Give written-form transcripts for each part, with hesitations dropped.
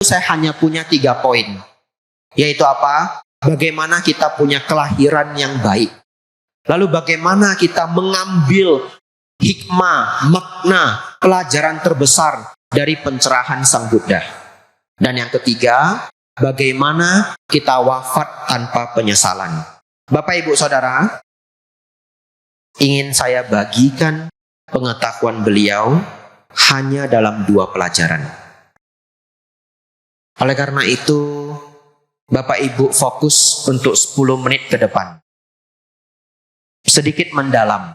saya hanya punya 3 poin. Yaitu apa? Bagaimana kita punya kelahiran yang baik. Lalu bagaimana kita mengambil hikmah, makna, pelajaran terbesar dari pencerahan Sang Buddha. Dan yang ketiga, bagaimana kita wafat tanpa penyesalan. Bapak, Ibu, Saudara, ingin saya bagikan pengetahuan beliau hanya dalam 2 pelajaran. Oleh karena itu, Bapak Ibu fokus untuk 10 menit ke depan. Sedikit mendalam.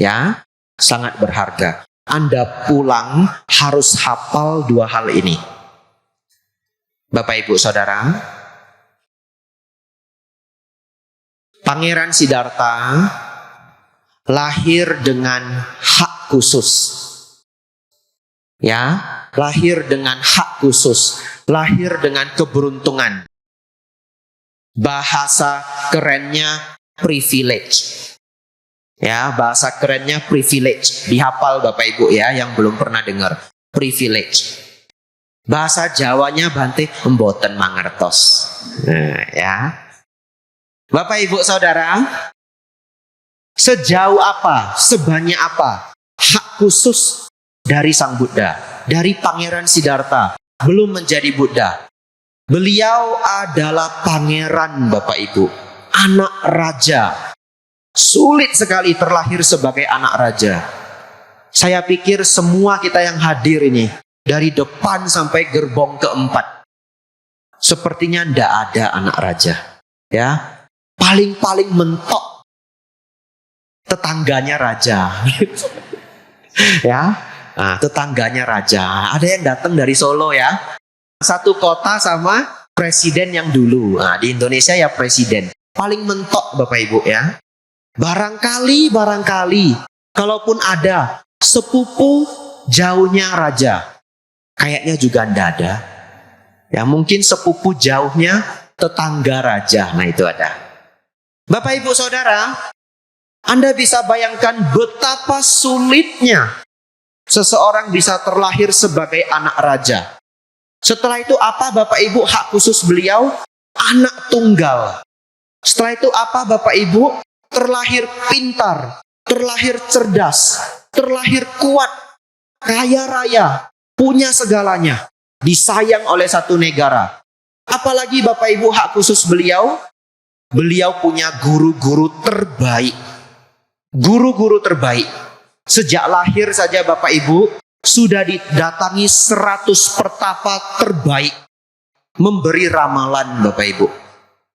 Ya, sangat berharga. Anda pulang harus hafal 2 hal ini. Bapak Ibu Saudara, Pangeran Siddhartha lahir dengan hak khusus. Ya, lahir dengan hak khusus, lahir dengan keberuntungan. Bahasa kerennya privilege. Ya, bahasa kerennya privilege. Dihafal Bapak Ibu ya yang belum pernah dengar. Privilege. Bahasa Jawanya Bante mboten mangertos. Nah, ya. Bapak Ibu Saudara, sejauh apa, sebanyak apa hak khusus dari Sang Buddha, dari Pangeran Siddhartha belum menjadi Buddha. Beliau adalah pangeran Bapak Ibu, anak raja. Sulit sekali terlahir sebagai anak raja. Saya pikir semua kita yang hadir ini, dari depan sampai gerbong keempat, sepertinya tidak ada anak raja. Ya, paling-paling mentok tetangganya raja. Ya, nah, tetangganya raja. Ada yang datang dari Solo ya, satu kota sama presiden yang dulu. Nah, di Indonesia ya presiden. Paling mentok Bapak Ibu ya. Barangkali, kalaupun ada sepupu jauhnya raja, kayaknya juga tidak ada. Ya, mungkin sepupu jauhnya tetangga raja. Nah, itu ada. Bapak Ibu Saudara, Anda bisa bayangkan betapa sulitnya seseorang bisa terlahir sebagai anak raja. Setelah itu apa Bapak Ibu hak khusus beliau? Anak tunggal. Setelah itu apa Bapak Ibu? Terlahir pintar, terlahir cerdas, terlahir kuat, kaya raya, punya segalanya, disayang oleh satu negara. Apalagi Bapak Ibu hak khusus beliau? Beliau punya guru-guru terbaik. Guru-guru terbaik. Sejak lahir saja Bapak Ibu sudah didatangi 100 pertapa terbaik memberi ramalan Bapak Ibu.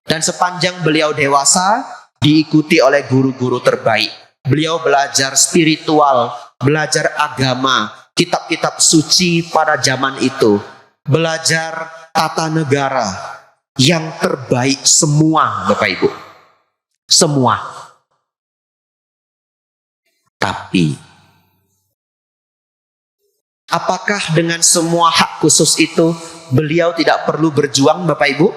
Dan sepanjang beliau dewasa diikuti oleh guru-guru terbaik. Beliau belajar spiritual, belajar agama, kitab-kitab suci pada zaman itu, belajar tata negara yang terbaik semua Bapak Ibu. Semua. Tapi apakah dengan semua hak khusus itu beliau tidak perlu berjuang Bapak Ibu?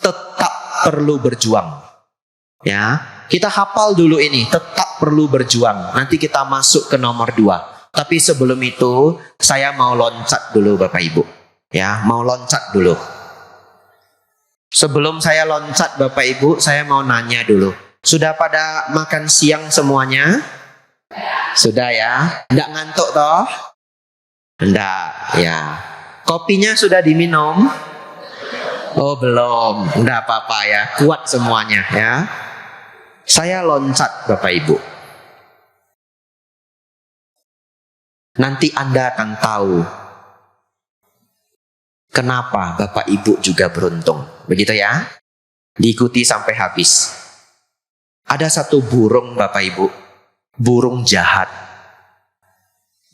Tetap perlu berjuang. Ya, kita hafal dulu ini, tetap perlu berjuang. Nanti kita masuk ke nomor 2. Tapi sebelum itu, saya mau loncat dulu Bapak Ibu. Ya, mau loncat dulu. Sebelum saya loncat Bapak Ibu, saya mau nanya dulu. Sudah pada makan siang semuanya? Sudah ya? Nggak ngantuk toh? Nggak, ya. Kopinya sudah diminum? Oh belum, nggak apa-apa ya. Kuat semuanya ya. Saya loncat Bapak Ibu. Nanti Anda akan tahu kenapa Bapak Ibu juga beruntung. Begitu ya. Diikuti sampai habis. Ada satu burung Bapak Ibu. Burung jahat.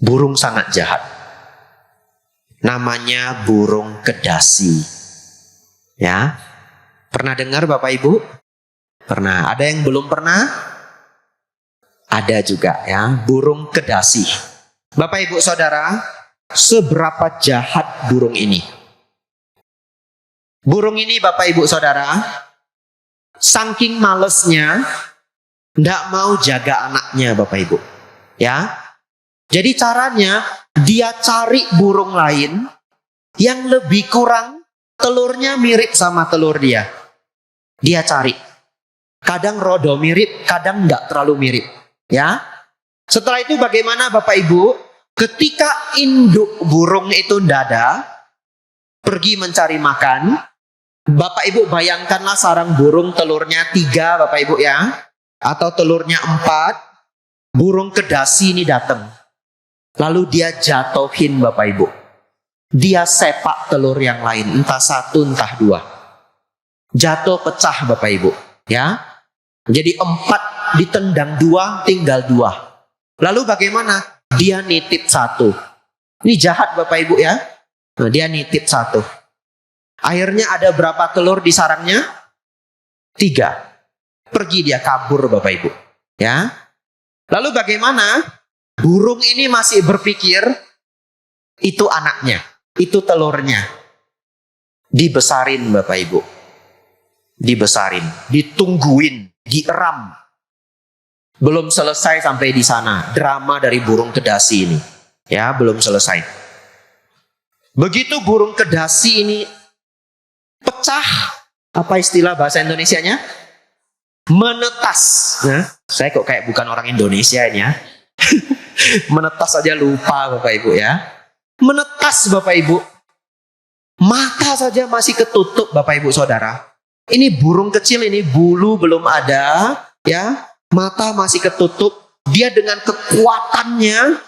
Burung sangat jahat. Namanya burung kedasi. Ya. Pernah dengar Bapak Ibu? Pernah. Ada yang belum pernah? Ada juga ya, burung kedasi. Bapak Ibu Saudara, seberapa jahat burung ini? Burung ini Bapak Ibu Saudara, saking malesnya, tidak mau jaga anaknya Bapak Ibu. Ya, jadi caranya dia cari burung lain yang lebih kurang telurnya mirip sama telur dia. Dia cari. Kadang rodo mirip, kadang nggak terlalu mirip. Ya. Setelah itu bagaimana Bapak Ibu? Ketika induk burung itu ndak ada, pergi mencari makan. Bapak Ibu bayangkanlah sarang burung telurnya 3 Bapak Ibu ya. Atau telurnya 4. Burung kedasi ini datang. Lalu dia jatuhin Bapak Ibu. Dia sepak telur yang lain. Entah 1 entah 2. Jatuh pecah Bapak Ibu. Ya. Jadi 4 ditendang 2, tinggal 2. Lalu bagaimana? Dia nitip 1. Ini jahat Bapak Ibu ya. Nah, dia nitip 1. Akhirnya ada berapa telur di sarangnya? 3. Pergi dia kabur Bapak Ibu. Ya. Lalu bagaimana? Burung ini masih berpikir itu anaknya, itu telurnya. Dibesarin Bapak Ibu. Dibesarin, ditungguin, dieram. Belum selesai sampai di sana. Drama dari burung kedasi ini. Ya, belum selesai. Begitu burung kedasi ini pecah, apa istilah bahasa Indonesianya? Menetas. Nah, saya kok kayak bukan orang Indonesia ini ya. Menetas saja lupa Bapak Ibu ya. Menetas Bapak Ibu. Mata saja masih ketutup Bapak Ibu Saudara. Ini burung kecil ini, bulu belum ada ya. Mata masih ketutup. Dia dengan kekuatannya,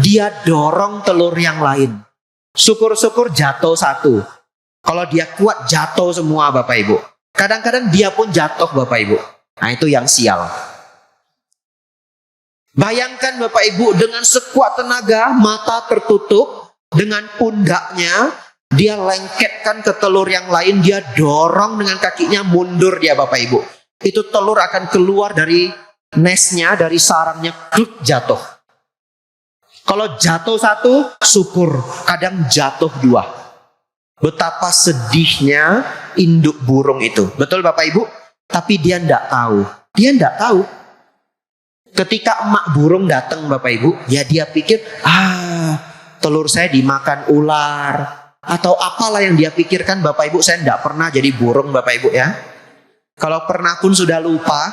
dia dorong telur yang lain. Syukur-syukur jatuh 1. Kalau dia kuat jatuh semua Bapak Ibu. Kadang-kadang dia pun jatuh Bapak Ibu. Nah itu yang sial. Bayangkan Bapak Ibu dengan sekuat tenaga, mata tertutup, dengan pundaknya, dia lengketkan ke telur yang lain, dia dorong dengan kakinya mundur dia Bapak Ibu. Itu telur akan keluar dari nestnya, dari sarangnya, kluk jatuh. Kalau jatuh 1, syukur. Kadang jatuh 2. Betapa sedihnya induk burung itu. Betul Bapak Ibu? Tapi dia tidak tahu. Dia tidak tahu. Ketika emak burung datang Bapak Ibu, ya dia pikir, telur saya dimakan ular. Atau apalah yang dia pikirkan Bapak Ibu. Saya tidak pernah jadi burung Bapak Ibu ya. Kalau pernah pun sudah lupa.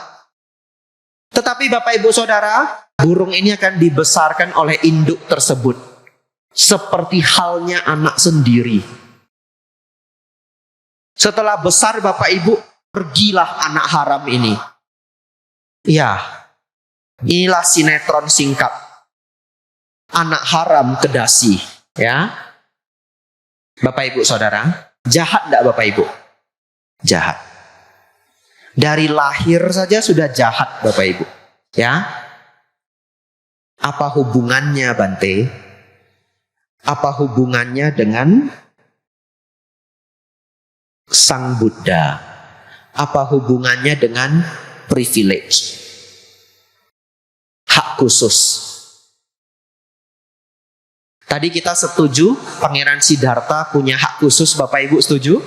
Tetapi Bapak Ibu Saudara, burung ini akan dibesarkan oleh induk tersebut. Seperti halnya anak sendiri. Setelah besar Bapak Ibu, pergilah anak haram ini. Ya, inilah sinetron singkat. Anak haram kedasi. Ya, Bapak Ibu Saudara, jahat tidak Bapak Ibu? Jahat. Dari lahir saja sudah jahat Bapak Ibu. Ya. Apa hubungannya Bante? Apa hubungannya dengan Sang Buddha? Apa hubungannya dengan privilege? Hak khusus. Tadi kita setuju Pangeran Siddhartha punya hak khusus Bapak Ibu setuju?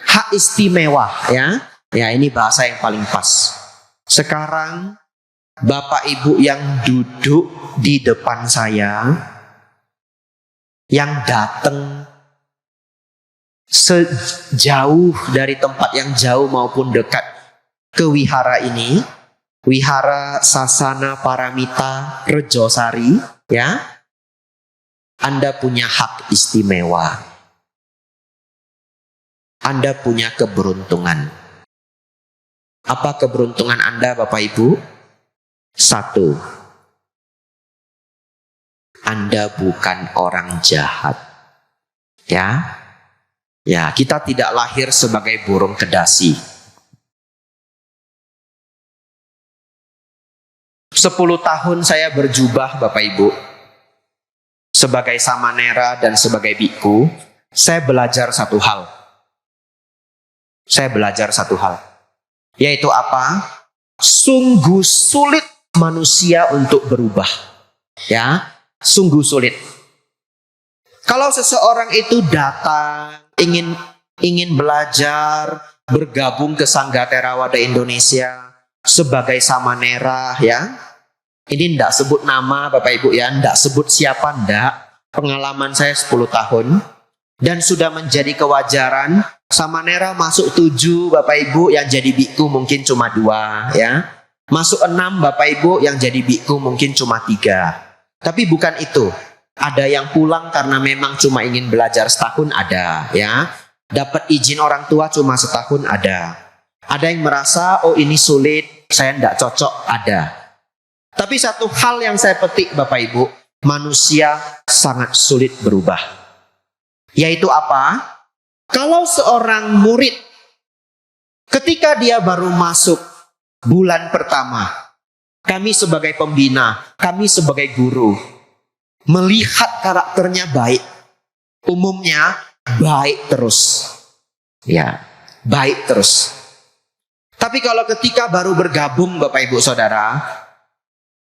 Hak istimewa ya. Ya ini bahasa yang paling pas. Sekarang Bapak Ibu yang duduk di depan saya, yang datang sejauh dari tempat yang jauh maupun dekat ke wihara ini, Wihara Sasana Paramita Rejosari, ya, Anda punya hak istimewa. Anda punya keberuntungan. Apa keberuntungan Anda Bapak Ibu? 1. Anda bukan orang jahat. Ya. Ya, kita tidak lahir sebagai burung kedasi. 10 tahun saya berjubah Bapak Ibu. Sebagai samanera dan sebagai biku, saya belajar satu hal. Yaitu apa? Sungguh sulit manusia untuk berubah. Ya, sungguh sulit. Kalau seseorang itu datang ingin belajar, bergabung ke Sangga Theravada Indonesia sebagai samanera ya. Ini tidak sebut nama Bapak Ibu ya, tidak sebut siapa, tidak. pengalaman saya 10 tahun, dan sudah menjadi kewajaran, Samanera masuk 7 Bapak Ibu, yang jadi biku mungkin cuma 2 ya. Masuk 6 Bapak Ibu, yang jadi biku mungkin cuma 3. Tapi bukan itu. Ada yang pulang karena memang cuma ingin belajar setahun, ada ya. Dapat izin orang tua cuma setahun, ada. Ada yang merasa, oh ini sulit, saya tidak cocok, ada. Tapi satu hal yang saya petik Bapak Ibu, manusia sangat sulit berubah. Yaitu apa? Kalau seorang murid, ketika dia baru masuk bulan pertama, kami sebagai pembina, kami sebagai guru, melihat karakternya baik, umumnya baik terus. Ya, baik terus. Tapi kalau ketika baru bergabung Bapak Ibu Saudara,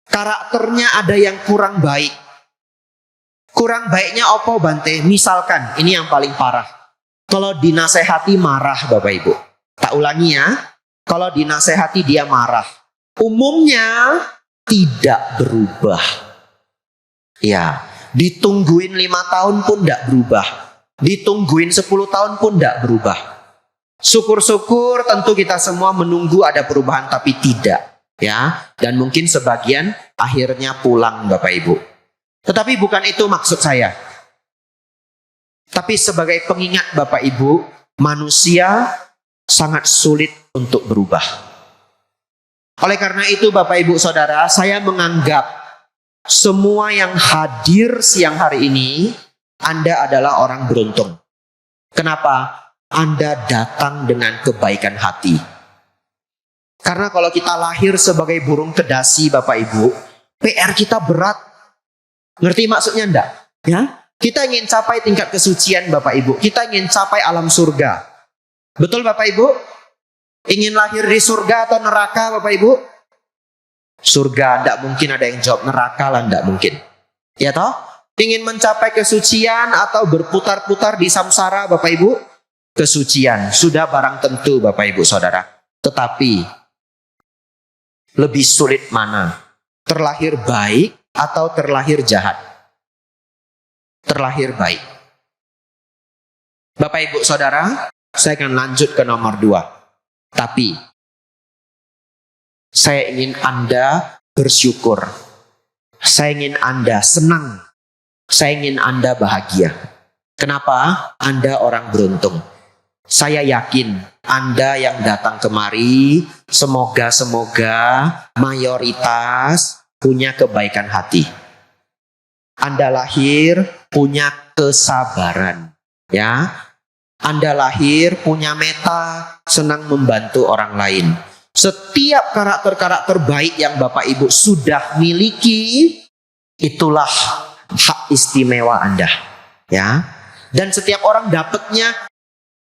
karakternya ada yang kurang baik. Kurang baiknya apa Bante? Misalkan, ini yang paling parah. Kalau dinasehati marah Bapak Ibu. Tak ulangi ya. Kalau dinasehati dia marah. Umumnya tidak berubah. Ya, ditungguin 5 tahun pun tidak berubah. Ditungguin 10 tahun pun tidak berubah. Syukur-syukur tentu kita semua menunggu ada perubahan, tapi tidak. Ya, dan mungkin sebagian akhirnya pulang Bapak Ibu. Tetapi bukan itu maksud saya. Tapi sebagai pengingat Bapak Ibu, manusia sangat sulit untuk berubah. Oleh karena itu Bapak Ibu Saudara, saya menganggap semua yang hadir siang hari ini, Anda adalah orang beruntung. Kenapa? Anda datang dengan kebaikan hati. Karena kalau kita lahir sebagai burung kedasi Bapak Ibu, PR kita berat. Ngerti maksudnya enggak? Ya? Kita ingin capai tingkat kesucian Bapak Ibu. Kita ingin capai alam surga. Betul Bapak Ibu? Ingin lahir di surga atau neraka Bapak Ibu? Surga, enggak mungkin ada yang jawab neraka lah, enggak mungkin. Ya toh? Ingin mencapai kesucian atau berputar-putar di samsara Bapak Ibu? Kesucian, sudah barang tentu Bapak Ibu Saudara. Tetapi lebih sulit mana? Terlahir baik atau terlahir jahat? Terlahir baik. Bapak Ibu Saudara, saya akan lanjut ke nomor 2. Tapi saya ingin Anda bersyukur. Saya ingin Anda senang. Saya ingin Anda bahagia. Kenapa? Anda orang beruntung. Saya yakin Anda yang datang kemari, semoga mayoritas punya kebaikan hati. Anda lahir punya kesabaran, ya. Anda lahir punya meta, senang membantu orang lain. Setiap karakter-karakter baik yang Bapak Ibu sudah miliki, itulah hak istimewa Anda, ya. Dan setiap orang dapatnya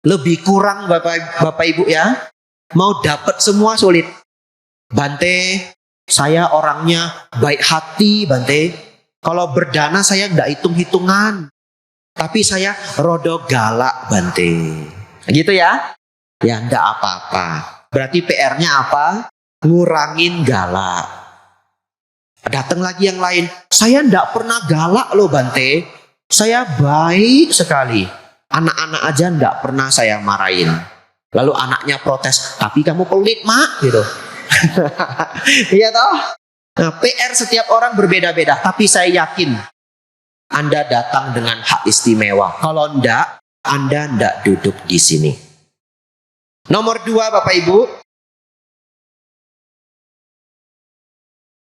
lebih kurang Bapak Ibu ya. Mau dapat semua sulit. Bante, saya orangnya baik hati Bante. Kalau berdana saya enggak hitung-hitungan. Tapi saya rodo galak Bante. Gitu ya? Ya enggak apa-apa. Berarti PR-nya apa? Ngurangin galak. Datang lagi yang lain. Saya enggak pernah galak loh Bante. Saya baik sekali. Anak-anak aja enggak pernah saya marahin. Lalu anaknya protes, tapi kamu pelit mak, gitu. Iya toh? Nah, PR setiap orang berbeda-beda, tapi saya yakin Anda datang dengan hak istimewa. Kalau enggak, Anda enggak duduk di sini. Nomor 2 Bapak Ibu.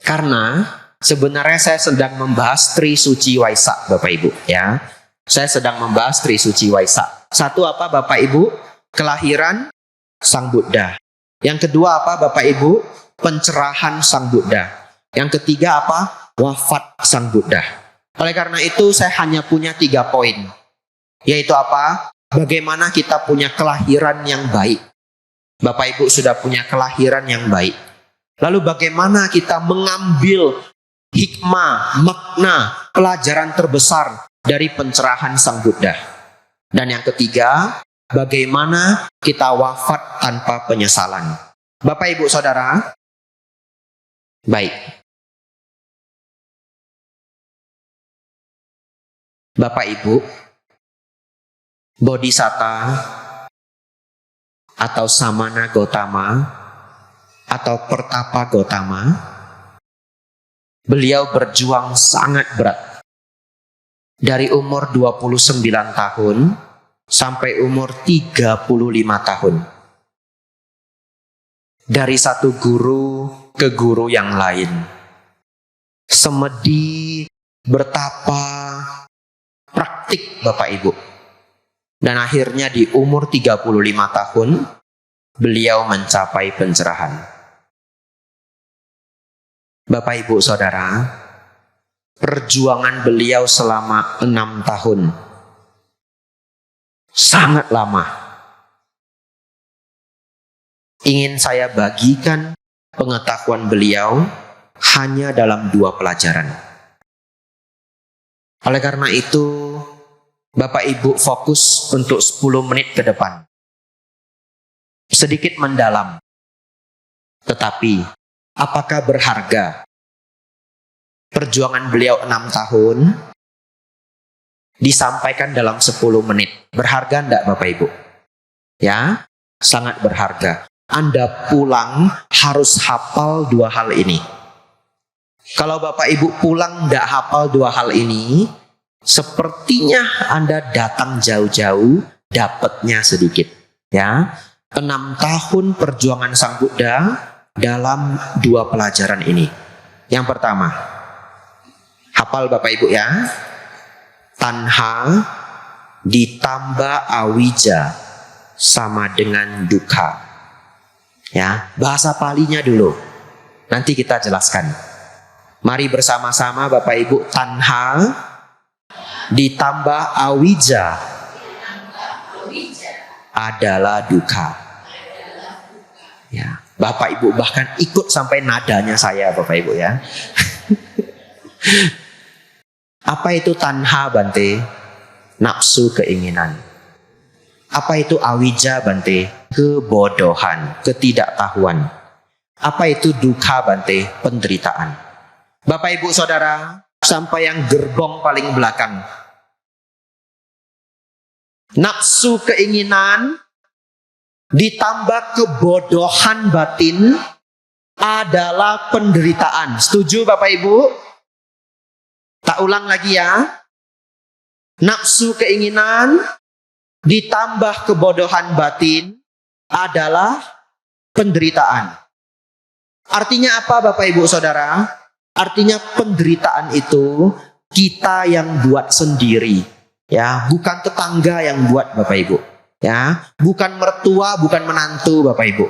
Karena sebenarnya saya sedang membahas Tri Suci Waisak Bapak Ibu ya. Saya sedang membahas Tri Suci Waisak. Satu apa Bapak Ibu? Kelahiran Sang Buddha. Yang kedua apa Bapak Ibu? Pencerahan Sang Buddha. Yang ketiga apa? Wafat Sang Buddha. Oleh karena itu saya hanya punya 3 poin. Yaitu apa? Bagaimana kita punya kelahiran yang baik. Bapak Ibu sudah punya kelahiran yang baik. Lalu bagaimana kita mengambil hikmah, makna, pelajaran terbesar dari pencerahan Sang Buddha. Dan yang ketiga, bagaimana kita wafat tanpa penyesalan. Bapak Ibu Saudara, baik. Bapak Ibu, Bodhisatta atau Samana Gotama atau Pertapa Gotama, beliau berjuang sangat berat. Dari umur 29 tahun sampai umur 35 tahun. Dari satu guru ke guru yang lain. Semedi, bertapa, praktik Bapak Ibu. Dan akhirnya di umur 35 tahun, beliau mencapai pencerahan. Bapak Ibu Saudara, perjuangan beliau selama 6 tahun. Sangat lama. Ingin saya bagikan pengetahuan beliau hanya dalam 2 pelajaran. Oleh karena itu, Bapak Ibu fokus untuk 10 menit ke depan. Sedikit mendalam. Tetapi, apakah berharga? Perjuangan beliau 6 tahun disampaikan dalam 10 menit. Berharga enggak Bapak Ibu? Ya, sangat berharga. Anda pulang harus hafal 2 hal ini. Kalau Bapak Ibu pulang enggak hafal 2 hal ini, sepertinya Anda datang jauh-jauh, dapatnya sedikit. Ya, 6 tahun perjuangan Sang Buddha dalam 2 pelajaran ini. Yang pertama, hafal Bapak Ibu ya. Tanha ditambah awija sama dengan dukkha. Ya, bahasa Palinya dulu. Nanti kita jelaskan. Mari bersama-sama Bapak Ibu, tanha ditambah awija adalah dukkha. Ya, Bapak Ibu bahkan ikut sampai nadanya saya Bapak Ibu ya. Apa itu tanha Bante? Nafsu, keinginan. Apa itu awija Bante? Kebodohan, ketidaktahuan. Apa itu dukkha Bante? Penderitaan. Bapak Ibu Saudara, sampai yang gerbong paling belakang. Nafsu, keinginan ditambah kebodohan batin adalah penderitaan. Setuju Bapak Ibu? Tak ulang lagi ya. Nafsu, keinginan ditambah kebodohan batin adalah penderitaan. Artinya apa Bapak Ibu Saudara? Artinya penderitaan itu kita yang buat sendiri. Ya, bukan tetangga yang buat Bapak Ibu. Ya, bukan mertua, bukan menantu Bapak Ibu.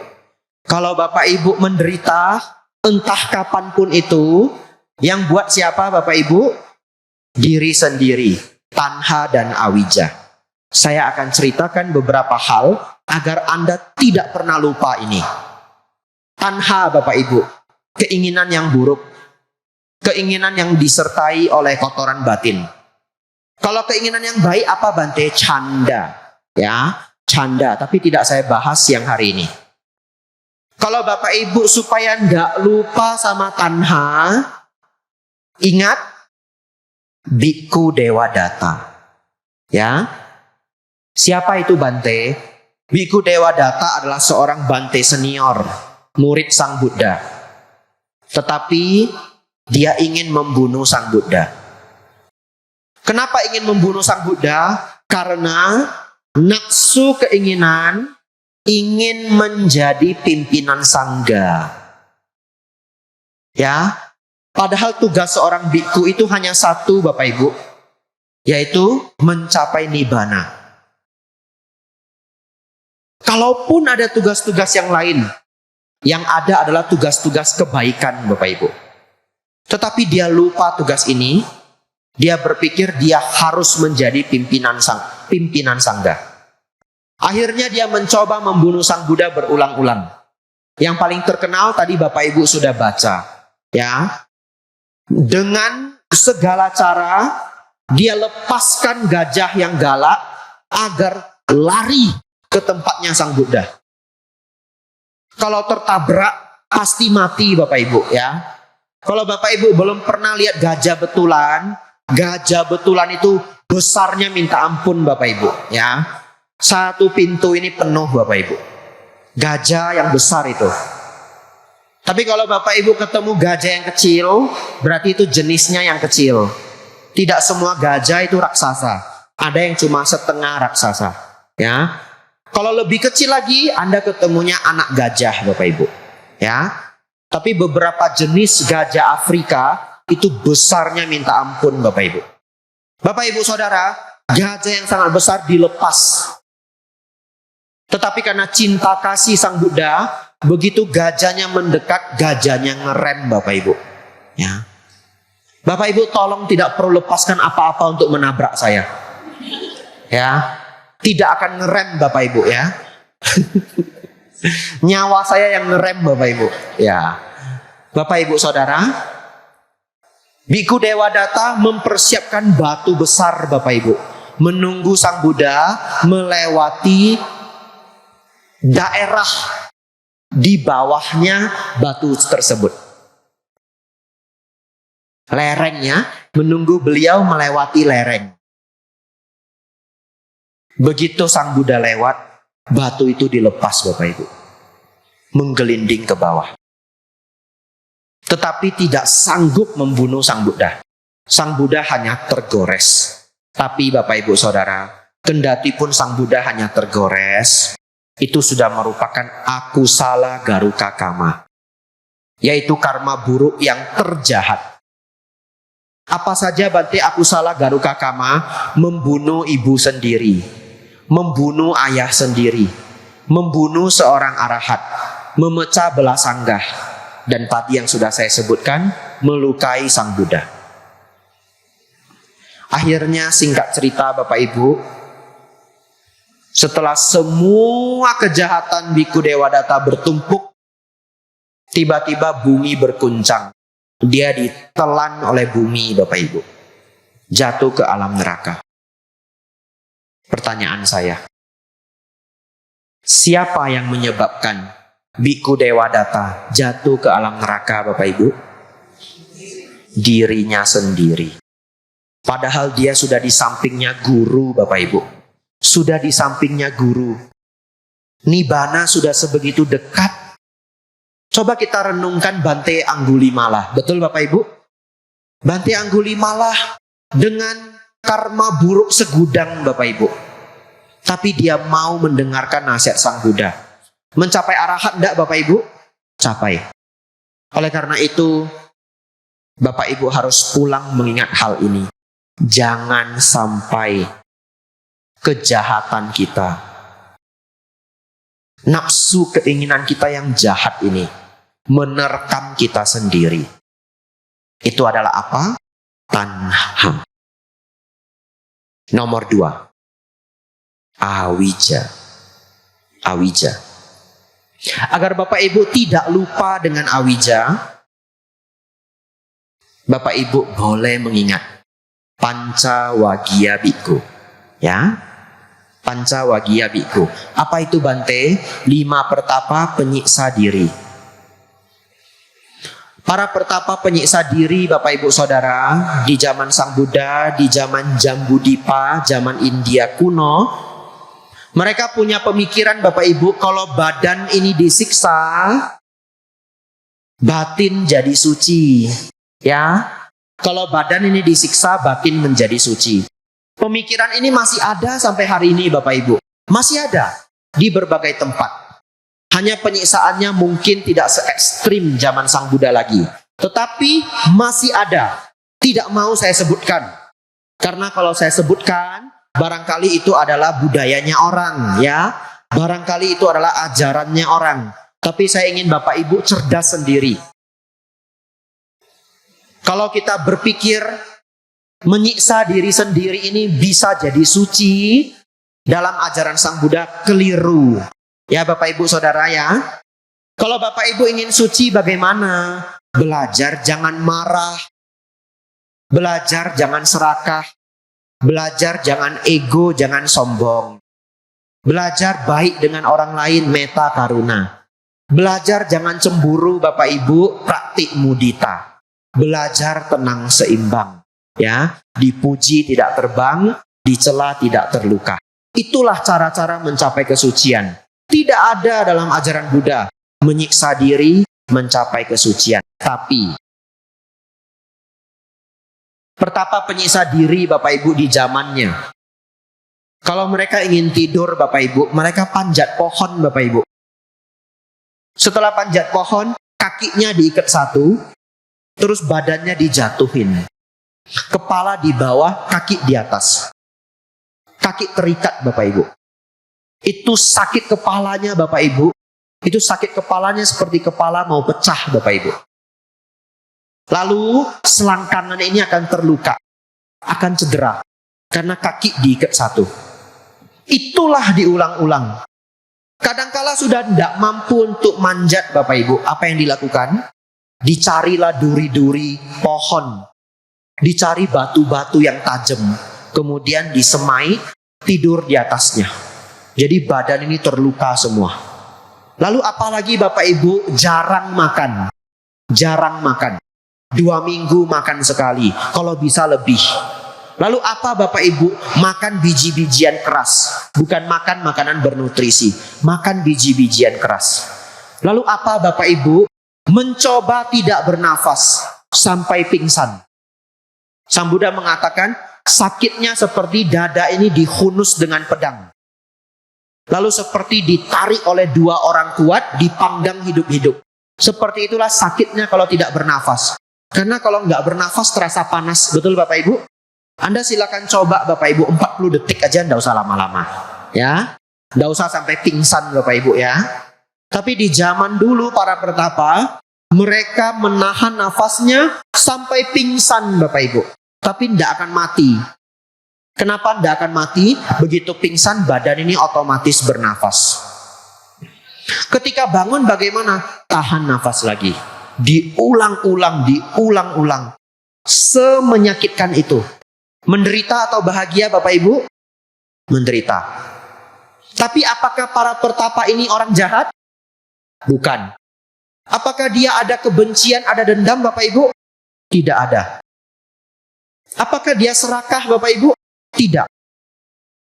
Kalau Bapak Ibu menderita, entah kapanpun itu, yang buat siapa Bapak Ibu? Diri sendiri, tanha dan awija. Saya akan ceritakan beberapa hal agar Anda tidak pernah lupa ini. Tanha Bapak Ibu, keinginan yang buruk. Keinginan yang disertai oleh kotoran batin. Kalau keinginan yang baik apa Bante? Canda. Ya, canda. Tapi tidak saya bahas siang hari ini. Kalau Bapak Ibu supaya nggak lupa sama tanha, ingat Bhikkhu Dewadatta. Ya, siapa itu Bante? Bhikkhu Dewadatta adalah seorang Bante senior, murid Sang Buddha. Tetapi dia ingin membunuh Sang Buddha. Kenapa ingin membunuh Sang Buddha? Karena nafsu keinginan ingin menjadi pimpinan sangga. Ya, padahal tugas seorang bhikkhu itu hanya satu Bapak Ibu, yaitu mencapai nibbana. Kalaupun ada tugas-tugas yang lain, yang ada adalah tugas-tugas kebaikan Bapak Ibu. Tetapi dia lupa tugas ini. Dia berpikir dia harus menjadi pimpinan sangga. Akhirnya dia mencoba membunuh Sang Buddha berulang-ulang. Yang paling terkenal tadi Bapak Ibu sudah baca. Ya, dengan segala cara dia lepaskan gajah yang galak agar lari ke tempatnya Sang Buddha. Kalau tertabrak pasti mati Bapak Ibu ya. Kalau Bapak Ibu belum pernah lihat gajah betulan itu Besarnya minta ampun Bapak Ibu, ya. Satu pintu ini penuh Bapak Ibu. Gajah yang besar itu. Tapi kalau Bapak Ibu ketemu gajah yang kecil, berarti itu jenisnya yang kecil. Tidak semua gajah itu raksasa. Ada yang cuma setengah raksasa, ya. Kalau lebih kecil lagi, Anda ketemunya anak gajah Bapak Ibu, ya. Tapi beberapa jenis gajah Afrika itu besarnya minta ampun Bapak Ibu. Bapak Ibu Saudara, gajah yang sangat besar dilepas. Tetapi karena cinta kasih Sang Buddha, begitu gajahnya mendekat, gajahnya ngerem Bapak Ibu, ya. Bapak Ibu tolong tidak perlu lepaskan apa-apa untuk menabrak saya, ya. Tidak akan ngerem Bapak Ibu, ya. Nyawa saya yang ngerem Bapak Ibu, ya. Bapak Ibu Saudara, Biku Dewadatta mempersiapkan batu besar Bapak Ibu, menunggu Sang Buddha melewati daerah di bawahnya batu tersebut. Lerengnya, menunggu beliau melewati lereng. Begitu Sang Buddha lewat, batu itu dilepas Bapak Ibu, menggelinding ke bawah. Tetapi tidak sanggup membunuh Sang Buddha. Sang Buddha hanya tergores. Tapi Bapak Ibu Saudara, kendati pun Sang Buddha hanya tergores, itu sudah merupakan akusala garuka kama, yaitu karma buruk yang terjahat. Apa saja Bante akusala garuka kama? Membunuh ibu sendiri, membunuh ayah sendiri, membunuh seorang arahat, memecah belah sanggah, dan tadi yang sudah saya sebutkan, melukai Sang Buddha. Akhirnya singkat cerita Bapak Ibu, setelah semua kejahatan Biku Dewadatta bertumpuk, tiba-tiba bumi berguncang. Dia ditelan oleh bumi Bapak Ibu, jatuh ke alam neraka. Pertanyaan saya, siapa yang menyebabkan Biku Dewadatta jatuh ke alam neraka Bapak Ibu? Dirinya sendiri. Padahal dia sudah di sampingnya guru Bapak Ibu. Sudah di sampingnya guru. Nibbana sudah sebegitu dekat. Coba kita renungkan Bante Anggulimala. Betul Bapak Ibu? Bante Anggulimala dengan karma buruk segudang Bapak Ibu. Tapi dia mau mendengarkan nasihat Sang Buddha. Mencapai arahat enggak Bapak Ibu? Capai. Oleh karena itu, Bapak Ibu harus pulang mengingat hal ini. Jangan sampai kejahatan kita, nafsu keinginan kita yang jahat ini menerkam kita sendiri. Itu adalah apa? Tanha. Nomor 2, awija. Awija. Agar Bapak Ibu tidak lupa dengan awija, Bapak Ibu boleh mengingat Pancawagiya Bhikkhu, ya. Pancawagiya Bhikkhu. Apa itu Bante? 5 pertapa penyiksa diri. Para pertapa penyiksa diri Bapak Ibu Saudara, di zaman Sang Buddha, di zaman Jambudvipa, zaman India kuno, mereka punya pemikiran Bapak Ibu, kalau badan ini disiksa, batin jadi suci. Ya, kalau badan ini disiksa, batin menjadi suci. Pemikiran ini masih ada sampai hari ini Bapak Ibu. Masih ada di berbagai tempat. Hanya penyiksaannya mungkin tidak se-ekstrim zaman Sang Buddha lagi. Tetapi masih ada. Tidak mau saya sebutkan. Karena kalau saya sebutkan, barangkali itu adalah budayanya orang, ya. Barangkali itu adalah ajarannya orang. Tapi saya ingin Bapak Ibu cerdas sendiri. Kalau kita berpikir menyiksa diri sendiri ini bisa jadi suci, dalam ajaran Sang Buddha keliru. Ya Bapak Ibu Saudara ya. Kalau Bapak Ibu ingin suci bagaimana? Belajar jangan marah. Belajar jangan serakah. Belajar jangan ego, jangan sombong. Belajar baik dengan orang lain, metta karuna. Belajar jangan cemburu Bapak Ibu, praktik mudita. Belajar tenang seimbang. Ya, dipuji tidak terbang, dicela tidak terluka. Itulah cara-cara mencapai kesucian. Tidak ada dalam ajaran Buddha menyiksa diri mencapai kesucian. Tapi pertapa penyiksa diri Bapak Ibu di zamannya. Kalau mereka ingin tidur Bapak Ibu, mereka panjat pohon Bapak Ibu. Setelah panjat pohon, kakinya diikat satu, terus badannya dijatuhin. Kepala di bawah, kaki di atas. Kaki terikat Bapak Ibu. Itu sakit kepalanya Bapak Ibu. Itu sakit kepalanya seperti kepala mau pecah Bapak Ibu. Lalu selangkangan ini akan terluka. Akan cedera. Karena kaki diikat satu. Itulah diulang-ulang. Kadangkala sudah tidak mampu untuk manjat Bapak Ibu. Apa yang dilakukan? Dicarilah duri-duri pohon. Dicari batu-batu yang tajam. Kemudian disemai, tidur di atasnya. Jadi badan ini terluka semua. Lalu apalagi Bapak Ibu jarang makan. Jarang makan. 2 minggu makan sekali. Kalau bisa lebih. Lalu apa Bapak Ibu? Makan biji-bijian keras. Bukan makan makanan bernutrisi. Makan biji-bijian keras. Lalu apa Bapak Ibu? Mencoba tidak bernafas sampai pingsan. Sang Buddha mengatakan sakitnya seperti dada ini dihunus dengan pedang. Lalu seperti ditarik oleh 2 orang kuat, dipanggang hidup-hidup. Seperti itulah sakitnya kalau tidak bernafas. Karena kalau nggak bernafas terasa panas. Betul Bapak Ibu? Anda silakan coba Bapak Ibu 40 detik aja, nggak usah lama-lama. Ya, nggak usah sampai pingsan Bapak Ibu ya. Tapi di zaman dulu para pertapa, mereka menahan nafasnya sampai pingsan Bapak Ibu. Tapi tidak akan mati. Kenapa tidak akan mati? Begitu pingsan badan ini otomatis bernafas. Ketika bangun bagaimana? Tahan nafas lagi. Diulang-ulang, diulang-ulang. Semenyakitkan itu. Menderita atau bahagia Bapak Ibu? Menderita. Tapi apakah para pertapa ini orang jahat? Bukan. Apakah dia ada kebencian, ada dendam Bapak Ibu? Tidak ada. Apakah dia serakah Bapak Ibu? Tidak.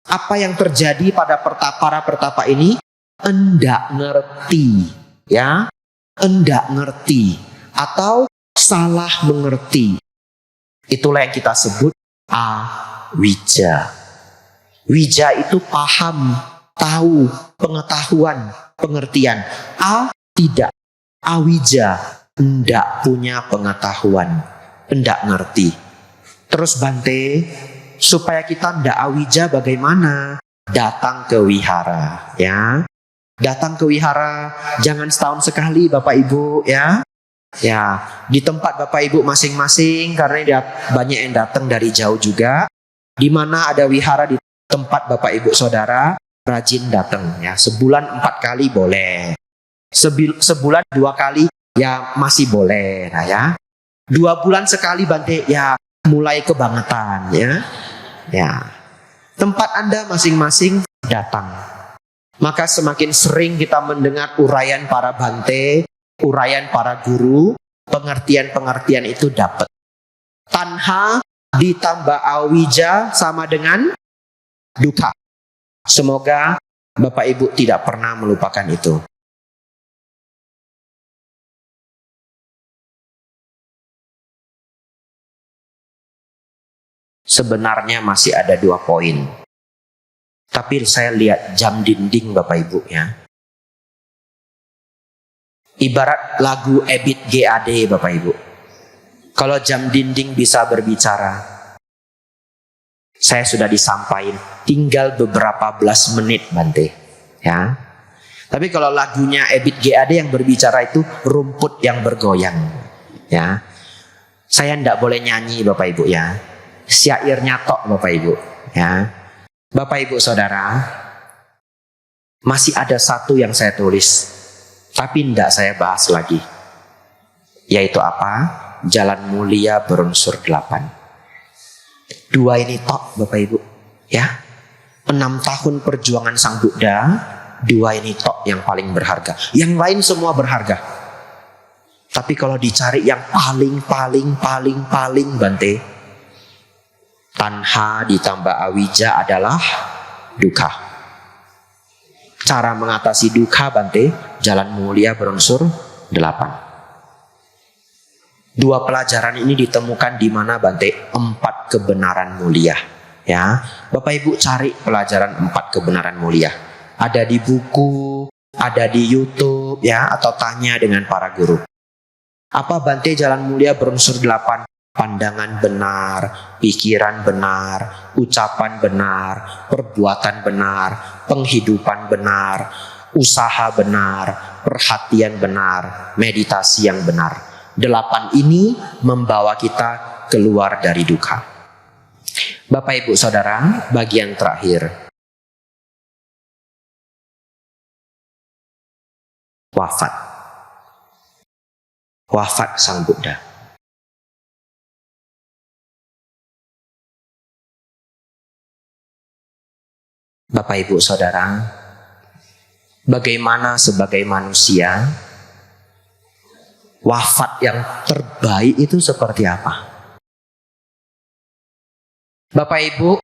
Apa yang terjadi pada para pertapa ini? Enggak ngerti. Ya, enggak ngerti. Atau salah mengerti. Itulah yang kita sebut awija. Wija itu paham, tahu, pengetahuan, pengertian. Tidak. Awija, enggak punya pengetahuan, enggak ngerti. Terus Bante, supaya kita enggak awija bagaimana? Datang ke wihara, ya. Datang ke wihara, jangan setahun sekali Bapak Ibu, ya. Ya, di tempat Bapak Ibu masing-masing, karena banyak yang datang dari jauh juga. Di mana ada wihara di tempat Bapak Ibu Saudara, rajin datang, ya. Sebulan 4 kali boleh. Sebulan 2 kali ya masih boleh, nah ya. 2 bulan sekali Bante, ya mulai kebangetan, ya. Ya. Tempat Anda masing-masing datang. Maka semakin sering kita mendengar uraian para Bante, uraian para guru, pengertian-pengertian itu dapat. Tanha ditambah awija sama dengan duka. Semoga Bapak Ibu tidak pernah melupakan itu. Sebenarnya masih ada 2 poin. Tapi saya lihat jam dinding Bapak Ibu ya. Ibarat lagu Ebit GAD Bapak Ibu. Kalau jam dinding bisa berbicara, saya sudah disampaikan tinggal beberapa belas menit Bante. Ya. Tapi kalau lagunya Ebit GAD yang berbicara itu rumput yang bergoyang. Ya. Saya tidak boleh nyanyi Bapak Ibu ya. Syairnya tok Bapak Ibu ya. Bapak Ibu Saudara, masih ada satu yang saya tulis tapi tidak saya bahas lagi, yaitu apa? Jalan mulia berunsur 8. 2 ini tok Bapak Ibu ya. 6 tahun perjuangan Sang Buddha, 2 ini tok yang paling berharga. Yang lain semua berharga. Tapi kalau dicari yang paling Bante, Tanha ditambah awija adalah dukkha. Cara mengatasi dukkha Bante, jalan mulia berunsur 8. Dua pelajaran ini ditemukan di mana Bante? 4 kebenaran mulia. Ya, Bapak Ibu cari pelajaran 4 kebenaran mulia. Ada di buku, ada di YouTube, ya, atau tanya dengan para guru. Apa Bante jalan mulia berunsur 8? Pandangan benar, pikiran benar, ucapan benar, perbuatan benar, penghidupan benar, usaha benar, perhatian benar, meditasi yang benar. 8 ini membawa kita keluar dari dukkha. Bapak Ibu Saudara, bagian terakhir. Wafat. Wafat Sang Buddha. Bapak Ibu Saudara, bagaimana sebagai manusia, wafat yang terbaik itu seperti apa? Bapak Ibu,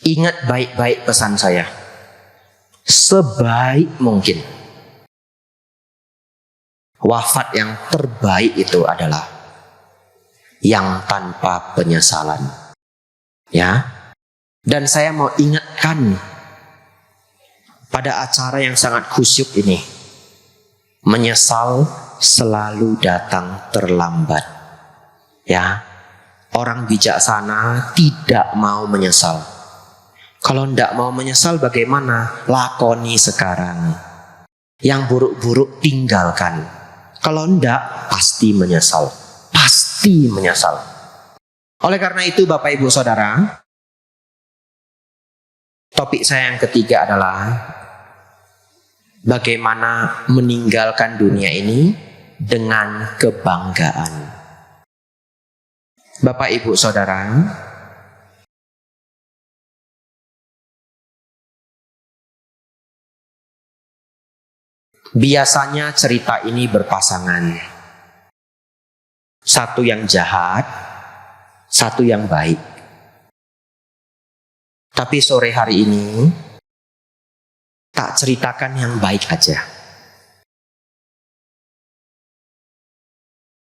ingat baik-baik pesan saya. Sebaik mungkin. Wafat yang terbaik itu adalah yang tanpa penyesalan. Ya. Dan saya mau ingatkan pada acara yang sangat khusyuk ini. Menyesal selalu datang terlambat. Ya, orang bijaksana tidak mau menyesal. Kalau tidak mau menyesal bagaimana? Lakoni sekarang. Yang buruk-buruk tinggalkan. Kalau tidak, pasti menyesal. Pasti menyesal. Oleh karena itu Bapak Ibu Saudara, topik saya yang ketiga adalah bagaimana meninggalkan dunia ini dengan kebanggaan. Bapak Ibu Saudara, biasanya cerita ini berpasangan. Satu yang jahat, satu yang baik. Tapi sore hari ini tak ceritakan yang baik aja.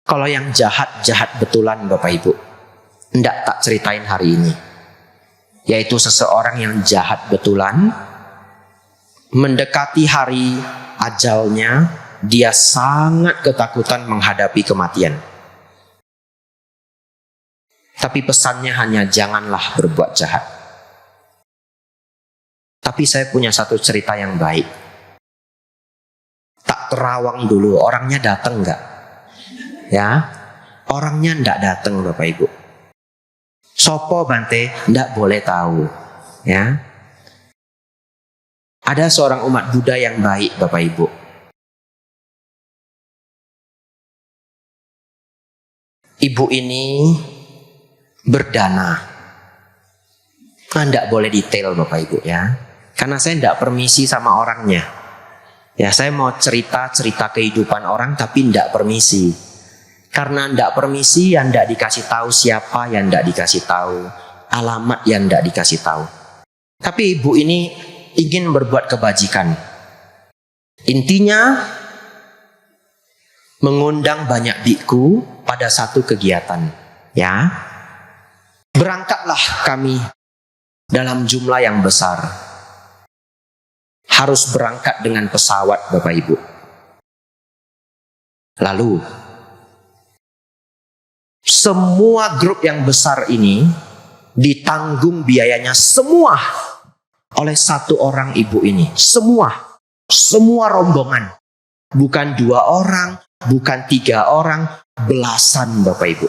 Kalau yang jahat-jahat betulan Bapak Ibu, enggak tak ceritain hari ini. Yaitu seseorang yang jahat betulan, mendekati hari ajalnya, dia sangat ketakutan menghadapi kematian. Tapi pesannya hanya janganlah berbuat jahat. Tapi saya punya satu cerita yang baik. Tak terawang dulu, orangnya datang enggak? Ya, orangnya enggak datang Bapak Ibu. Sopo Bante, enggak boleh tahu. Ya, ada seorang umat Buddha yang baik Bapak Ibu. Ibu ini berdana. Enggak boleh detail Bapak Ibu ya. Karena saya tidak permisi sama orangnya. Ya, saya mau cerita kehidupan orang tapi tidak permisi. Karena tidak permisi, yang tidak dikasih tahu siapa, yang tidak dikasih tahu alamat, yang tidak dikasih tahu. Tapi ibu ini ingin berbuat kebajikan. Intinya mengundang banyak biku pada satu kegiatan. Ya, berangkatlah kami dalam jumlah yang besar. Harus berangkat dengan pesawat Bapak Ibu. Lalu semua grup yang besar ini ditanggung biayanya semua oleh satu orang ibu ini. Semua rombongan. Bukan 2 orang, bukan 3 orang, belasan Bapak Ibu.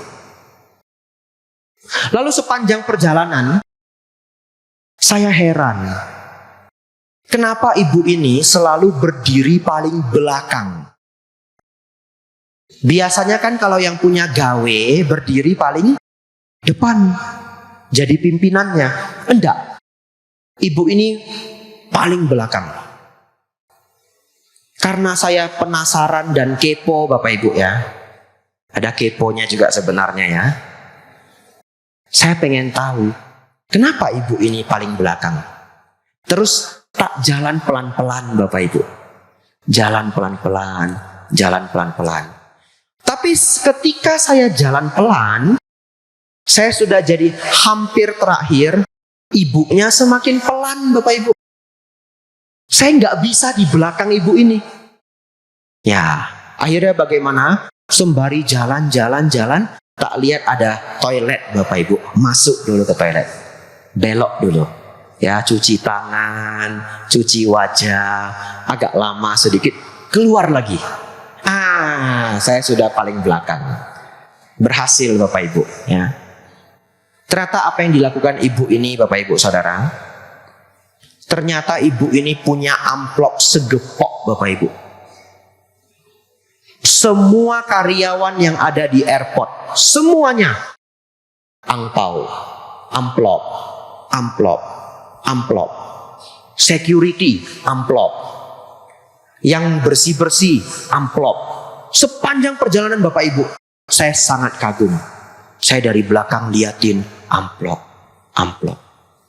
Lalu sepanjang perjalanan saya heran. Kenapa ibu ini selalu berdiri paling belakang? Biasanya kan kalau yang punya gawe berdiri paling depan. Jadi pimpinannya. Enggak. Ibu ini paling belakang. Karena saya penasaran dan kepo Bapak Ibu ya. Ada keponya juga sebenarnya ya. Saya pengen tahu, kenapa ibu ini paling belakang? Terus tak jalan pelan-pelan Bapak Ibu. Jalan pelan-pelan, jalan pelan-pelan. Tapi ketika saya jalan pelan, saya sudah jadi hampir terakhir, ibunya semakin pelan Bapak Ibu. Saya nggak bisa di belakang ibu ini. Ya, akhirnya bagaimana? Sembari jalan-jalan, tak lihat ada toilet Bapak Ibu. Masuk dulu ke toilet. Belok dulu. Ya, cuci tangan, cuci wajah, agak lama sedikit, keluar lagi. Saya sudah paling belakang. Berhasil Bapak Ibu, ya. Ternyata apa yang dilakukan ibu ini Bapak Ibu Saudara? Ternyata ibu ini punya amplop segepok Bapak Ibu. Semua karyawan yang ada di airport, semuanya angpau, amplop, amplop, amplop. Security, amplop. Yang bersih-bersih, amplop. Sepanjang perjalanan Bapak Ibu, saya sangat kagum. Saya dari belakang liatin amplop, amplop,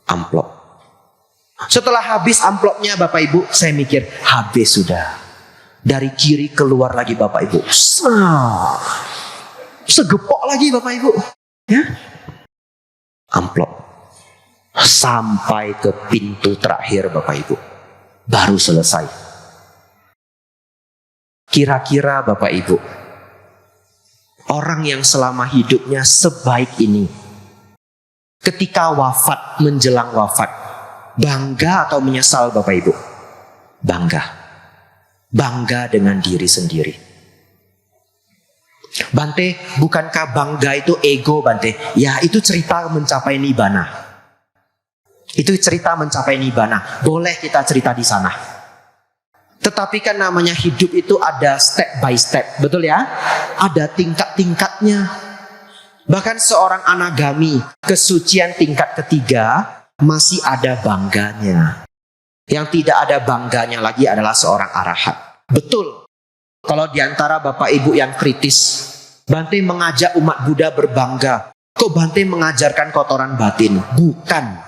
amplop. Setelah habis amplopnya Bapak Ibu, saya mikir habis sudah. Dari kiri keluar lagi Bapak Ibu. Segepok lagi Bapak Ibu. Ya. Amplop. Sampai ke pintu terakhir Bapak Ibu. Baru selesai. Kira-kira Bapak Ibu, orang yang selama hidupnya sebaik ini, ketika wafat, menjelang wafat, bangga atau menyesal Bapak Ibu? Bangga. Bangga dengan diri sendiri. Bante, bukankah bangga itu ego Bante? Ya, itu cerita mencapai nibbana. Itu cerita mencapai nibbana. Boleh kita cerita di sana. Tetapi kan namanya hidup itu ada step by step. Betul ya? Ada tingkat-tingkatnya. Bahkan seorang anagami, kesucian tingkat ketiga, masih ada bangganya. Yang tidak ada bangganya lagi adalah seorang arahat. Betul. Kalau diantara Bapak Ibu yang kritis, Bante mengajak umat Buddha berbangga. Kok Bante mengajarkan kotoran batin? Bukan.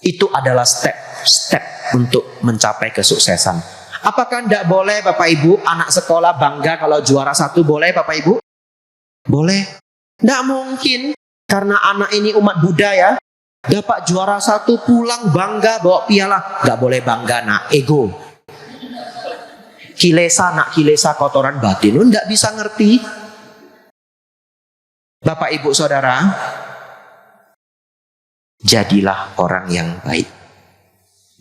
Itu adalah step untuk mencapai kesuksesan. Apakah tidak boleh Bapak Ibu anak sekolah bangga kalau juara 1? Boleh Bapak Ibu? Boleh. Tidak mungkin. Karena anak ini umat Buddha ya. Dapat juara 1 pulang bangga bawa piala. Gak boleh bangga nak, ego. Kilesa nak, kilesa kotoran batin. Lu gak bisa ngerti. Bapak Ibu Saudara, jadilah orang yang baik.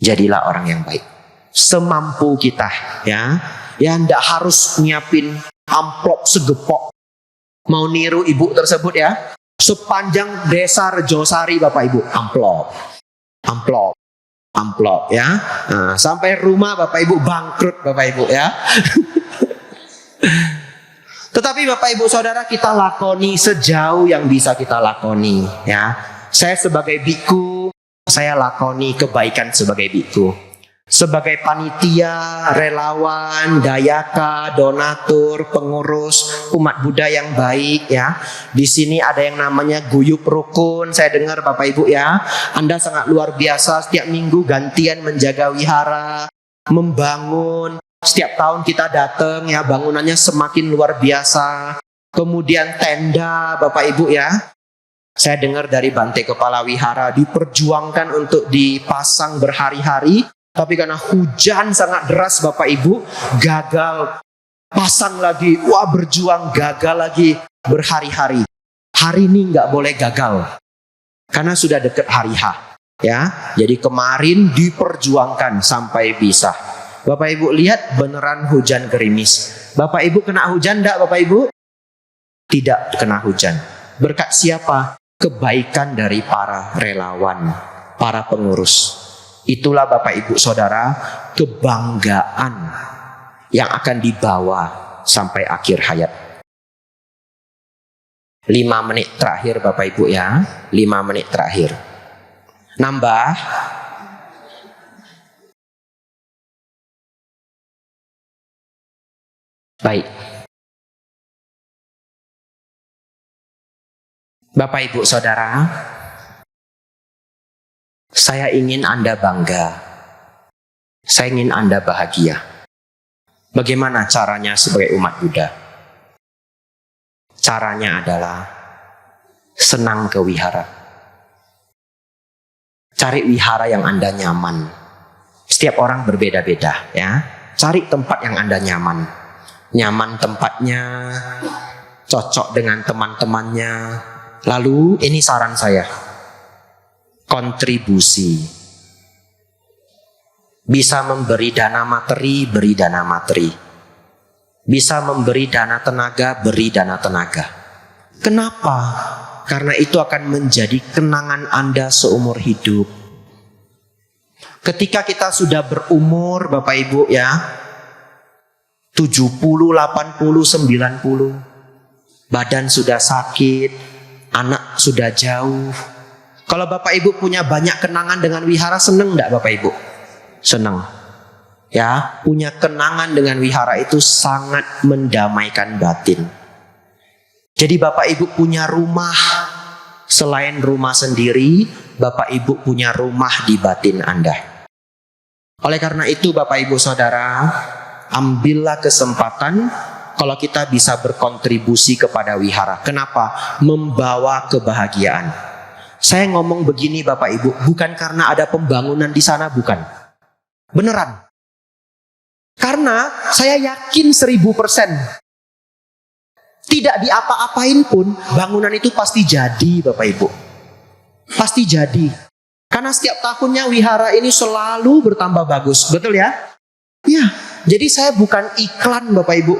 Jadilah orang yang baik. Semampu kita ya. Ya ndak harus nyiapin amplop segepok. Mau niru ibu tersebut ya. Sepanjang desa Rejosari Bapak Ibu, amplop, amplop, amplop ya. Nah, sampai rumah Bapak Ibu bangkrut Bapak Ibu ya. Tetapi Bapak Ibu Saudara, kita lakoni sejauh yang bisa kita lakoni ya. Saya sebagai biku, saya lakoni kebaikan sebagai biku. Sebagai panitia, relawan, dayaka, donatur, pengurus umat Buddha yang baik ya. Di sini ada yang namanya guyup rukun. Saya dengar Bapak Ibu ya, Anda sangat luar biasa. Setiap minggu gantian menjaga wihara, membangun. Setiap tahun kita datang ya, bangunannya semakin luar biasa. Kemudian tenda Bapak Ibu ya. Saya dengar dari Bante Kepala Wihara diperjuangkan untuk dipasang berhari-hari. Tapi karena hujan sangat deras Bapak Ibu, gagal. Pasang lagi, wah berjuang, gagal lagi berhari-hari. Hari ini nggak boleh gagal. Karena sudah dekat hari H. Ya, jadi kemarin diperjuangkan sampai bisa. Bapak Ibu lihat beneran hujan gerimis. Bapak Ibu kena hujan enggak Bapak Ibu? Tidak kena hujan. Berkat siapa? Kebaikan dari para relawan, para pengurus. Itulah Bapak Ibu Saudara, kebanggaan yang akan dibawa sampai akhir hayat. 5 menit terakhir Bapak Ibu ya, 5 menit terakhir. Nambah. Baik. Bapak Ibu Saudara, saya ingin Anda bangga. Saya ingin Anda bahagia. Bagaimana caranya sebagai umat Buddha? Caranya adalah senang ke wihara. Cari wihara yang Anda nyaman. Setiap orang berbeda-beda, ya. Cari tempat yang Anda nyaman. Nyaman tempatnya, cocok dengan teman-temannya. Lalu ini saran saya. Kontribusi. Bisa memberi dana materi, beri dana materi. Bisa memberi dana tenaga, beri dana tenaga. Kenapa? Karena itu akan menjadi kenangan Anda seumur hidup. Ketika kita sudah berumur, Bapak Ibu ya, 70, 80, 90. Badan sudah sakit, anak sudah jauh. Kalau Bapak Ibu punya banyak kenangan dengan wihara, seneng enggak Bapak Ibu? Seneng. Ya, punya kenangan dengan wihara itu sangat mendamaikan batin. Jadi Bapak Ibu punya rumah, selain rumah sendiri, Bapak Ibu punya rumah di batin Anda. Oleh karena itu Bapak Ibu Saudara, ambillah kesempatan kalau kita bisa berkontribusi kepada wihara. Kenapa? Membawa kebahagiaan. Saya ngomong begini Bapak Ibu, bukan karena ada pembangunan di sana, bukan. Beneran. Karena saya yakin 1000%. Tidak diapa-apain pun, bangunan itu pasti jadi Bapak Ibu. Pasti jadi. Karena setiap tahunnya wihara ini selalu bertambah bagus. Betul ya? Ya, jadi saya bukan iklan Bapak Ibu.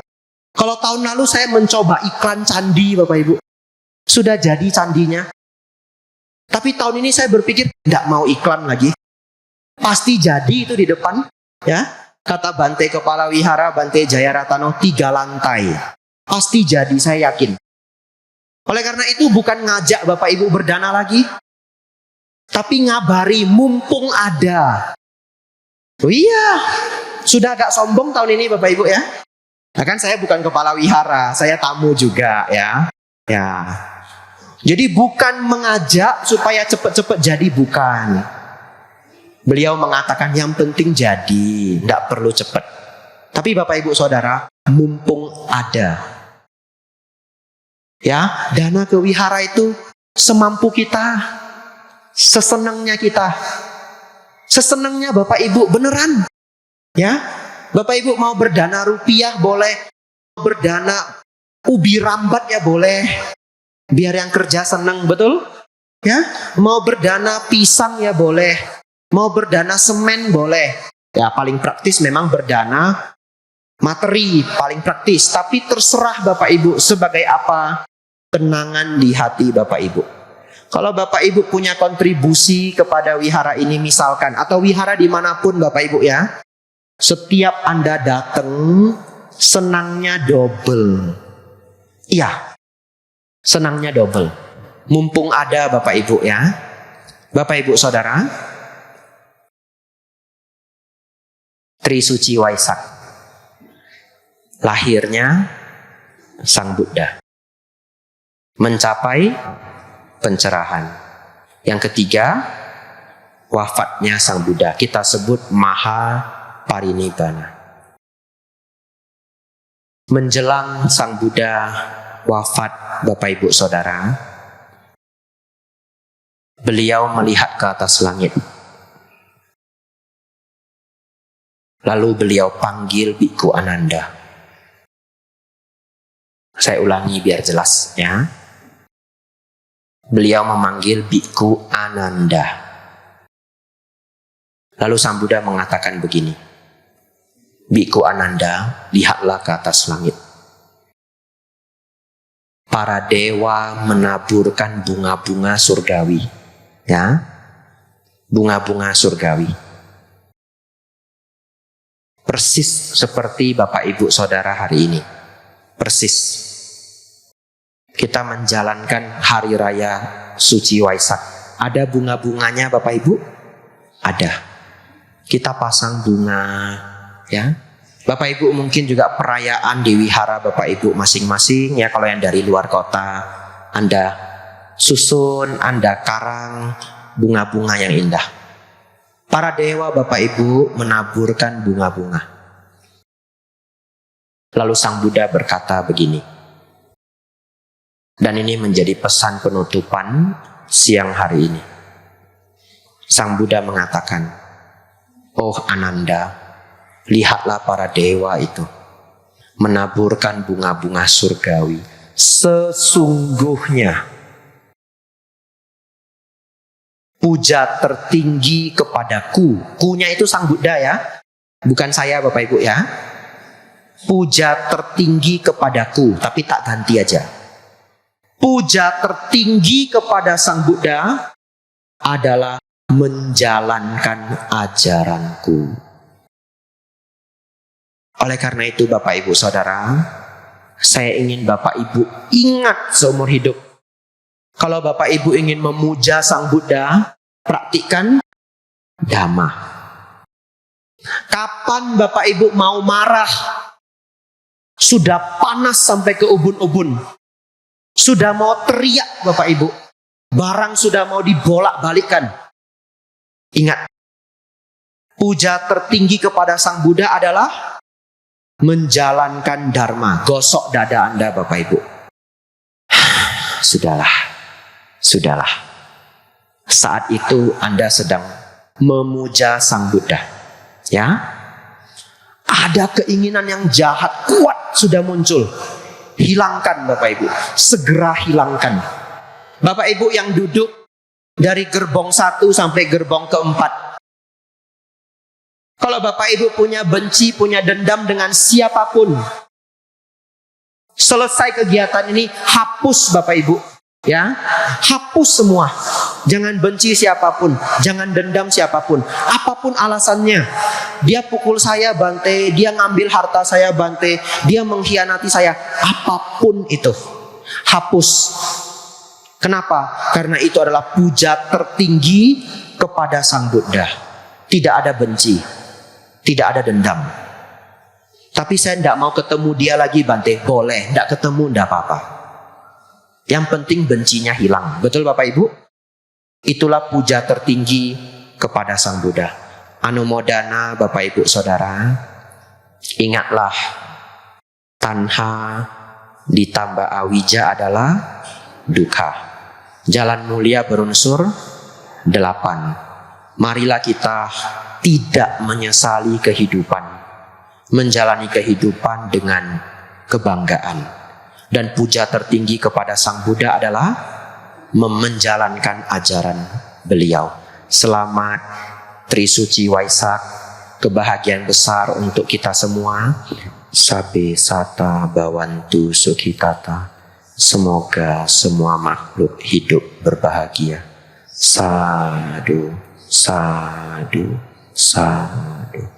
Kalau tahun lalu saya mencoba iklan candi Bapak Ibu. Sudah jadi candinya. Tapi tahun ini saya berpikir tidak mau iklan lagi. Pasti jadi itu di depan. Ya, kata Bante Kepala Wihara, Bante Jayaratano, 3 lantai. Pasti jadi, saya yakin. Oleh karena itu bukan ngajak Bapak Ibu berdana lagi. Tapi ngabari mumpung ada. Oh iya, sudah agak sombong tahun ini Bapak Ibu ya. Nah kan saya bukan kepala wihara, saya tamu juga ya. Ya. Jadi bukan mengajak supaya cepat-cepat jadi, bukan. Beliau mengatakan yang penting jadi, tidak perlu cepat. Tapi Bapak Ibu Saudara, mumpung ada. Ya, dana ke wihara itu semampu kita. Sesenangnya kita. Sesenangnya Bapak Ibu, beneran. Ya, Bapak Ibu mau berdana rupiah boleh. Berdana ubi rambat ya boleh. Biar yang kerja senang, betul? Ya, mau berdana pisang ya boleh. Mau berdana semen boleh. Ya, paling praktis memang berdana materi, paling praktis. Tapi terserah Bapak Ibu sebagai apa kenangan di hati Bapak Ibu. Kalau Bapak Ibu punya kontribusi kepada wihara ini misalkan, atau wihara dimanapun Bapak Ibu ya, setiap Anda datang, senangnya double. Iya, senangnya double. Mumpung ada Bapak Ibu ya. Bapak Ibu Saudara, Trisuci Waisak, lahirnya Sang Buddha, mencapai pencerahan. Yang ketiga, wafatnya Sang Buddha. Kita sebut Maha Parinibbana. Menjelang Sang Buddha wafat Bapak Ibu Saudara, beliau melihat ke atas langit. Lalu beliau panggil Bhikkhu Ananda. Saya ulangi biar jelas ya. Beliau memanggil Bhikkhu Ananda. Lalu Sang Buddha mengatakan begini. Bhikkhu Ananda, lihatlah ke atas langit. Para dewa menaburkan bunga-bunga surgawi. Ya, bunga-bunga surgawi. Persis seperti Bapak Ibu Saudara hari ini. Persis. Kita menjalankan hari raya Suci Waisak. Ada bunga-bunganya Bapak Ibu? Ada. Kita pasang bunga, ya. Bapak Ibu mungkin juga perayaan di wihara Bapak Ibu masing-masing ya. Kalau yang dari luar kota, Anda susun, Anda karang bunga-bunga yang indah. Para dewa Bapak Ibu menaburkan bunga-bunga. Lalu Sang Buddha berkata begini. Dan ini menjadi pesan penutupan siang hari ini. Sang Buddha mengatakan, "Oh Ananda, lihatlah para dewa itu menaburkan bunga-bunga surgawi. Sesungguhnya puja tertinggi kepadaku." Kunya itu Sang Buddha ya, bukan saya Bapak Ibu ya. Puja tertinggi kepadaku, tapi tak ganti aja. Puja tertinggi kepada Sang Buddha adalah menjalankan ajaranku. Oleh karena itu Bapak Ibu Saudara, saya ingin Bapak Ibu ingat seumur hidup. Kalau Bapak Ibu ingin memuja Sang Buddha, praktikkan Dhamma. Kapan Bapak Ibu mau marah, sudah panas sampai ke ubun-ubun, sudah mau teriak Bapak Ibu, barang sudah mau dibolak-balikan, ingat, puja tertinggi kepada Sang Buddha adalah menjalankan Dharma. Gosok dada Anda Bapak Ibu. Sudahlah. Saat itu Anda sedang memuja Sang Buddha. Ya. Ada keinginan yang jahat kuat sudah muncul. Hilangkan Bapak Ibu. Segera hilangkan. Bapak Ibu yang duduk dari gerbong 1 sampai gerbong keempat. Kalau Bapak Ibu punya benci, punya dendam dengan siapapun, selesai kegiatan ini, hapus Bapak Ibu. Ya, hapus semua. Jangan benci siapapun, jangan dendam siapapun. Apapun alasannya, dia pukul saya Bante, dia ngambil harta saya Bante, dia mengkhianati saya, apapun itu, hapus. Kenapa? Karena itu adalah puja tertinggi kepada Sang Buddha. Tidak ada benci, tidak ada dendam. Tapi saya tidak mau ketemu dia lagi Bante. Boleh, tidak ketemu, tidak apa-apa. Yang penting bencinya hilang. Betul Bapak Ibu? Itulah puja tertinggi kepada Sang Buddha. Anumodana Bapak Ibu Saudara. Ingatlah, tanha ditambah awija adalah dukkha. Jalan mulia berunsur 8. Marilah kita tidak menyesali kehidupan, menjalani kehidupan dengan kebanggaan. Dan puja tertinggi kepada Sang Buddha adalah menjalankan ajaran beliau. Selamat Trisuci Waisak, kebahagiaan besar untuk kita semua. Sabe sata bawantu sukhitata. Semoga semua makhluk hidup berbahagia. Sadu, sadu, sadu.